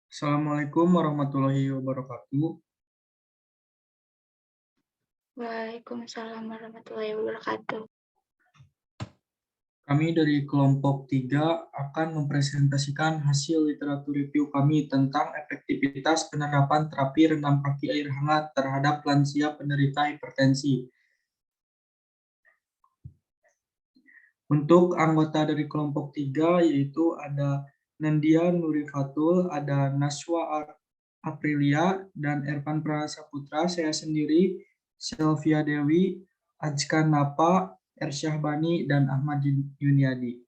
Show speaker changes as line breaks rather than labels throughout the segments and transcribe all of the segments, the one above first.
Assalamualaikum warahmatullahi wabarakatuh.
Waalaikumsalam warahmatullahi wabarakatuh.
Kami dari kelompok 3 akan mempresentasikan hasil literatur review kami tentang efektivitas penerapan terapi rendam kaki air hangat terhadap lansia penderita hipertensi. Untuk anggota dari kelompok 3 yaitu ada Nandia Nurifatul, ada Naswa Aprilia, dan Ervan Prasaputra, saya sendiri, Selvia Dewi, Ajkan Napa, Ersyahbani, dan Ahmad Yuniadi.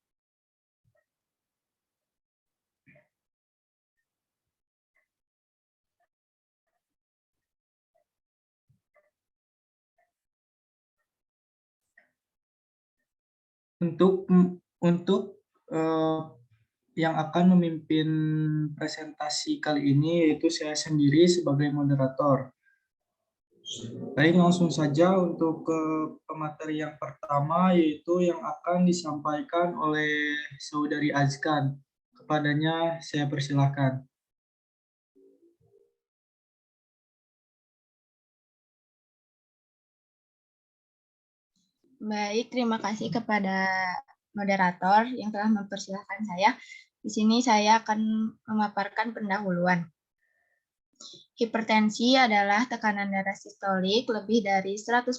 Untuk yang akan memimpin presentasi kali ini yaitu saya sendiri sebagai moderator. Baik, langsung saja untuk ke pemateri yang pertama yaitu yang akan disampaikan oleh Saudari Azkan. Kepadanya saya persilahkan.
Baik, terima kasih kepada moderator yang telah mempersilahkan saya. Di sini saya akan memaparkan pendahuluan. Hipertensi adalah tekanan darah sistolik lebih dari 140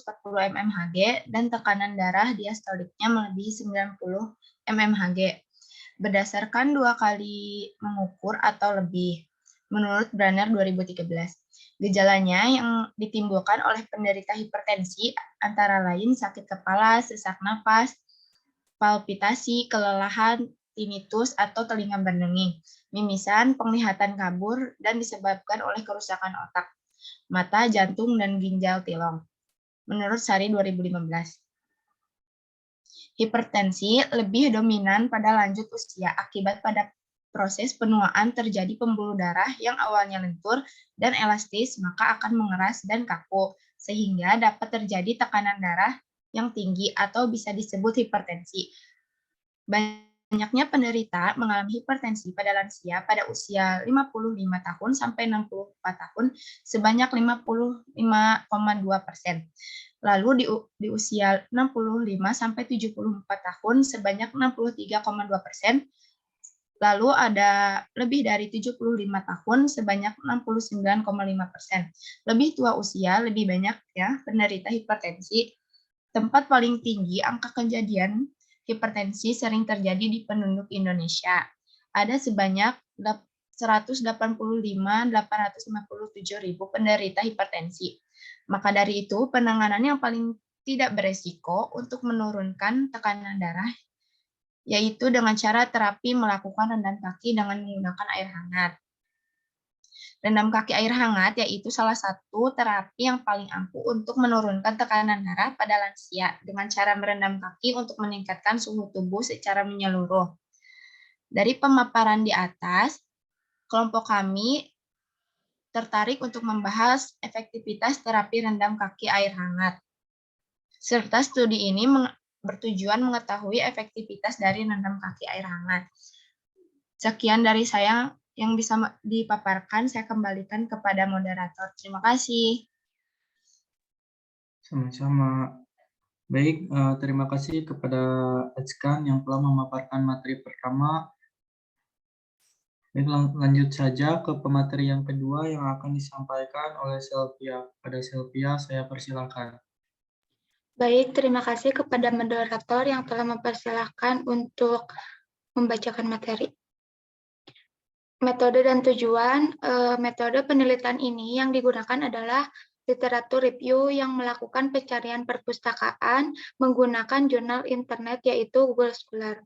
mmHg dan tekanan darah diastoliknya melebihi 90 mmHg. Berdasarkan 2 kali mengukur atau lebih, menurut Branner 2013. Gejala-nya yang ditimbulkan oleh penderita hipertensi antara lain sakit kepala, sesak napas, palpitasi, kelelahan, tinnitus atau telinga berdenging, mimisan, penglihatan kabur, dan disebabkan oleh kerusakan otak, mata, jantung, dan ginjal tilong. Menurut Sari 2015. Hipertensi lebih dominan pada lanjut usia akibat pada proses penuaan terjadi pembuluh darah yang awalnya lentur dan elastis maka akan mengeras dan kaku sehingga dapat terjadi tekanan darah yang tinggi atau bisa disebut hipertensi. Banyaknya penderita mengalami hipertensi pada lansia pada usia 55 tahun sampai 64 tahun sebanyak 55,2%. Lalu di usia 65 sampai 74 tahun sebanyak 63,2%. Lalu ada lebih dari 75 tahun sebanyak 69,5%. Lebih tua usia lebih banyak ya penderita hipertensi. Tempat paling tinggi angka kejadian hipertensi sering terjadi di penduduk Indonesia. Ada sebanyak 185.857.000 penderita hipertensi. Maka dari itu, penanganan yang paling tidak beresiko untuk menurunkan tekanan darah yaitu dengan cara terapi melakukan rendam kaki dengan menggunakan air hangat. Rendam kaki air hangat yaitu salah satu terapi yang paling ampuh untuk menurunkan tekanan darah pada lansia dengan cara merendam kaki untuk meningkatkan suhu tubuh secara menyeluruh. Dari pemaparan di atas, kelompok kami tertarik untuk membahas efektivitas terapi rendam kaki air hangat. Serta studi ini bertujuan mengetahui efektivitas dari rendam kaki air hangat. Sekian dari saya yang bisa dipaparkan, saya kembalikan kepada moderator. Terima kasih.
Sama-sama. Baik, terima kasih kepada Azkan yang telah memaparkan materi pertama. Baik, lanjut saja ke pemateri yang kedua yang akan disampaikan oleh Selvia. Pada Selvia, saya persilakan.
Baik, terima kasih kepada moderator yang telah mempersilahkan untuk membacakan materi. Metode dan tujuan metode penelitian ini yang digunakan adalah literatur review yang melakukan pencarian perpustakaan menggunakan jurnal internet yaitu Google Scholar.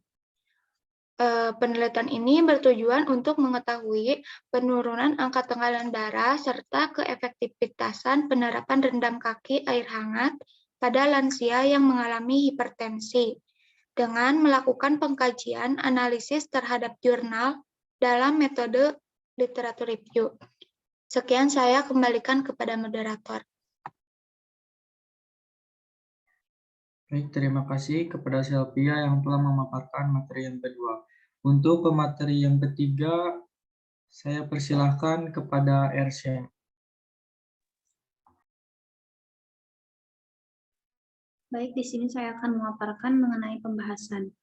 Penelitian ini bertujuan untuk mengetahui penurunan angka tekanan darah serta keefektivitasan penerapan rendam kaki air hangat pada lansia yang mengalami hipertensi dengan melakukan pengkajian analisis terhadap jurnal dalam metode literatur review. Sekian saya kembalikan kepada moderator.
Baik, terima kasih kepada Selvia yang telah memaparkan materi yang kedua. Untuk pemateri yang ketiga, Saya persilahkan kepada Ersya.
Baik, di sini saya akan memaparkan mengenai pembahasan.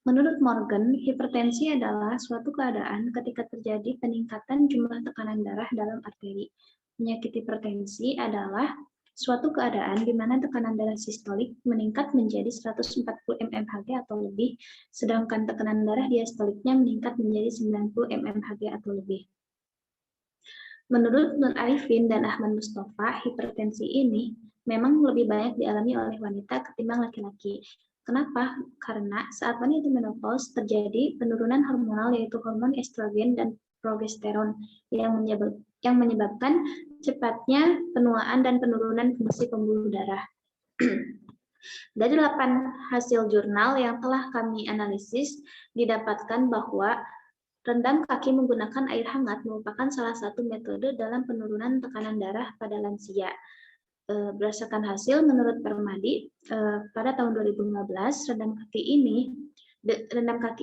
Menurut Morgan, hipertensi adalah suatu keadaan ketika terjadi peningkatan jumlah tekanan darah dalam arteri. Penyakit hipertensi adalah suatu keadaan di mana tekanan darah sistolik meningkat menjadi 140 mmHg atau lebih, sedangkan tekanan darah diastoliknya meningkat menjadi 90 mmHg atau lebih. Menurut Nur Arifin dan Ahmad Mustafa, hipertensi ini memang lebih banyak dialami oleh wanita ketimbang laki-laki. Kenapa? Karena saat wanita menopause terjadi penurunan hormonal yaitu hormon estrogen dan progesteron yang menyebabkan cepatnya penuaan dan penurunan fungsi pembuluh darah. Dari 8 hasil jurnal yang telah kami analisis, didapatkan bahwa rendam kaki menggunakan air hangat merupakan salah satu metode dalam penurunan tekanan darah pada lansia. Berdasarkan hasil menurut Permadi, pada tahun 2015, rendam kaki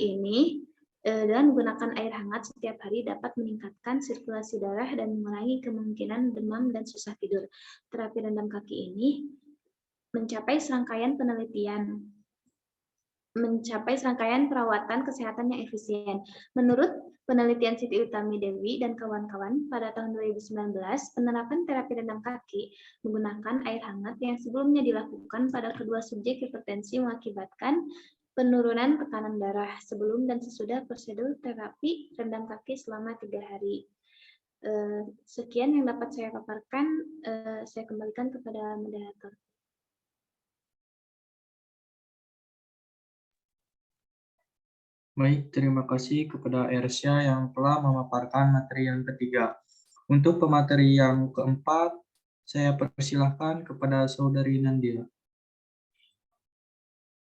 ini dengan menggunakan air hangat setiap hari dapat meningkatkan sirkulasi darah dan mengurangi kemungkinan demam dan susah tidur. Terapi rendam kaki ini mencapai serangkaian perawatan kesehatan yang efisien. Menurut penelitian Siti Utami Dewi dan kawan-kawan, pada tahun 2019, penerapan terapi rendam kaki menggunakan air hangat yang sebelumnya dilakukan pada kedua subjek hipertensi mengakibatkan penurunan tekanan darah sebelum dan sesudah prosedur terapi rendam kaki selama 3 hari. Sekian yang dapat saya paparkan, saya kembalikan kepada moderator.
Baik, terima kasih kepada Ersya yang telah memaparkan materi yang ketiga. Untuk pemateri yang keempat, saya persilahkan kepada Saudari Nandia.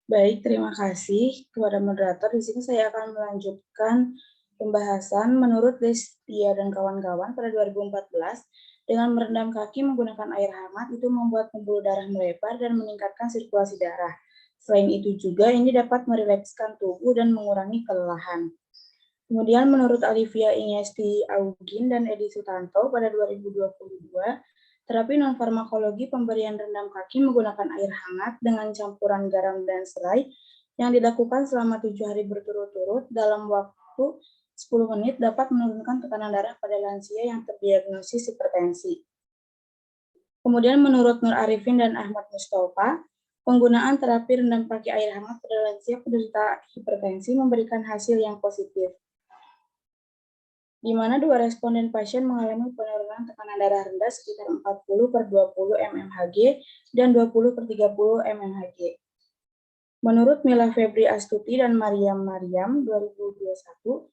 Baik, terima kasih kepada moderator. Di sini saya akan melanjutkan pembahasan menurut Destia dan kawan-kawan pada 2014 dengan merendam kaki menggunakan air hangat itu membuat pembuluh darah melebar dan meningkatkan sirkulasi darah. Selain itu juga ini dapat merilekskan tubuh dan mengurangi kelelahan. Kemudian menurut Alivia Ingesti Augin dan Edi Sutanto pada 2022, terapi non-farmakologi pemberian rendam kaki menggunakan air hangat dengan campuran garam dan serai yang dilakukan selama 7 hari berturut-turut dalam waktu 10 menit dapat menurunkan tekanan darah pada lansia yang terdiagnosis hipertensi. Kemudian menurut Nur Arifin dan Ahmad Mustafa, penggunaan terapi rendam kaki air hangat pada lansia penderita hipertensi memberikan hasil yang positif, di mana 2 responden pasien mengalami penurunan tekanan darah rendah sekitar 40/20 mmHg dan 20/30 mmHg. Menurut Mila Febri Astuti dan Mariam 2021,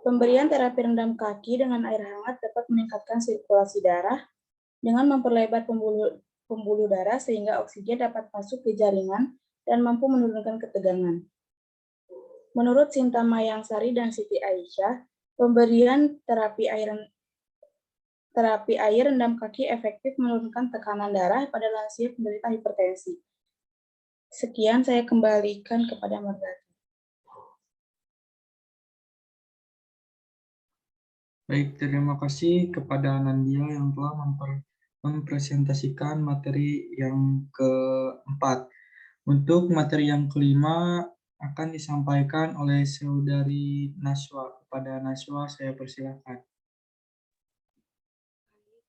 pemberian terapi rendam kaki dengan air hangat dapat meningkatkan sirkulasi darah dengan memperlebar pembuluh darah sehingga oksigen dapat masuk ke jaringan dan mampu menurunkan ketegangan. Menurut Sinta Mayangsari dan Siti Aisyah, pemberian terapi air rendam kaki efektif menurunkan tekanan darah pada lansia penderita hipertensi. Sekian saya kembalikan kepada moderator.
Baik, terima kasih kepada Nandia yang telah mempresentasikan materi yang keempat. Untuk materi yang kelima akan disampaikan oleh Saudari Naswa. Kepada Naswa saya persilakan.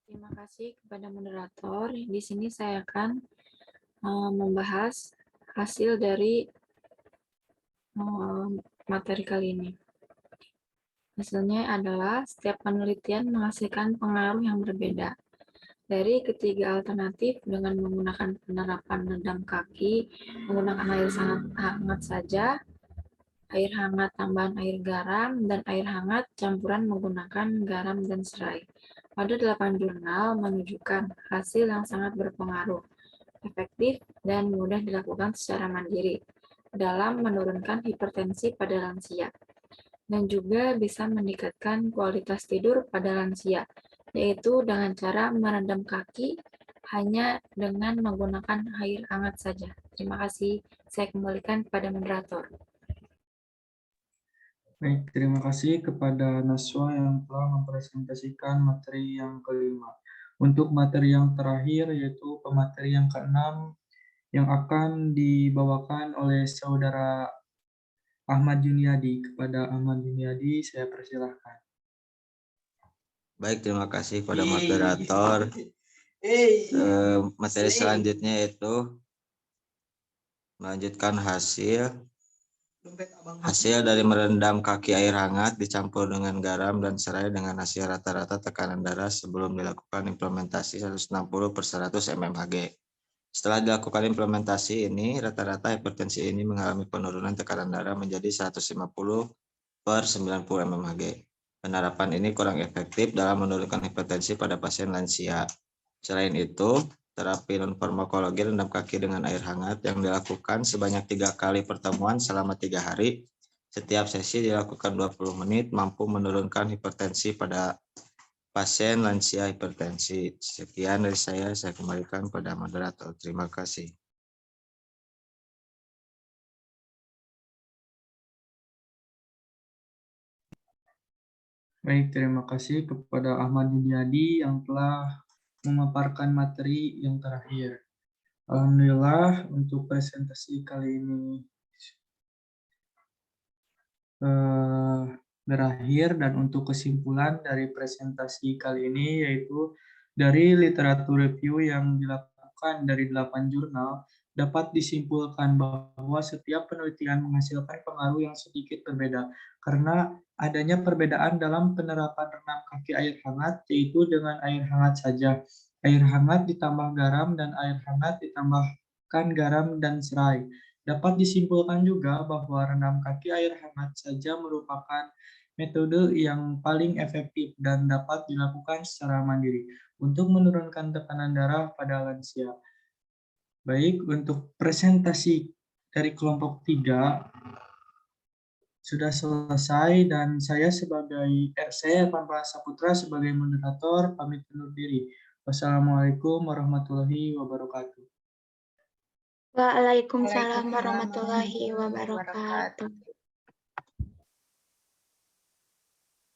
Terima kasih kepada moderator. Di sini saya akan membahas hasil dari materi kali ini. Hasilnya adalah setiap penelitian menghasilkan pengaruh yang berbeda. Dari ketiga alternatif dengan menggunakan penerapan rendam kaki, menggunakan air sangat hangat saja, air hangat tambahan air garam, dan air hangat campuran menggunakan garam dan serai. Pada 8 jurnal menunjukkan hasil yang sangat berpengaruh, efektif, dan mudah dilakukan secara mandiri dalam menurunkan hipertensi pada lansia, dan juga bisa meningkatkan kualitas tidur pada lansia, yaitu dengan cara merendam kaki hanya dengan menggunakan air hangat saja. Terima kasih. Saya kembalikan kepada moderator.
Baik, terima kasih kepada Naswa yang telah mempresentasikan materi yang kelima. Untuk materi yang terakhir yaitu pemateri yang keenam yang akan dibawakan oleh Saudara Ahmad Juniadi. Kepada Ahmad Juniadi saya persilahkan.
Baik, terima kasih kepada moderator. Materi selanjutnya yaitu melanjutkan hasil dari merendam kaki air hangat dicampur dengan garam dan serai dengan hasil rata-rata tekanan darah sebelum dilakukan implementasi 160/100 mmHg. Setelah dilakukan implementasi ini, rata-rata hipertensi ini mengalami penurunan tekanan darah menjadi 150/90 mmHg. Penerapan ini kurang efektif dalam menurunkan hipertensi pada pasien lansia. Selain itu, terapi non-farmakologi rendam kaki dengan air hangat yang dilakukan sebanyak 3 kali pertemuan selama 3 hari. Setiap sesi dilakukan 20 menit mampu menurunkan hipertensi pada pasien lansia hipertensi. Sekian dari saya kembalikan pada moderator. Terima kasih.
Baik, terima kasih kepada Ahmad Juniadi yang telah memaparkan materi yang terakhir. Alhamdulillah untuk presentasi kali ini berakhir, dan untuk kesimpulan dari presentasi kali ini yaitu dari literatur review yang dilakukan dari 8 jurnal dapat disimpulkan bahwa setiap penelitian menghasilkan pengaruh yang sedikit berbeda karena adanya perbedaan dalam penerapan rendam kaki air hangat, yaitu dengan air hangat saja, air hangat ditambah garam, dan air hangat ditambahkan garam dan serai. Dapat disimpulkan juga bahwa rendam kaki air hangat saja merupakan metode yang paling efektif dan dapat dilakukan secara mandiri untuk menurunkan tekanan darah pada lansia. Baik, untuk presentasi dari kelompok 3 sudah selesai dan saya Irfan Prasaputra sebagai moderator pamit undur diri. Wassalamualaikum warahmatullahi wabarakatuh.
Waalaikumsalam warahmatullahi wabarakatuh.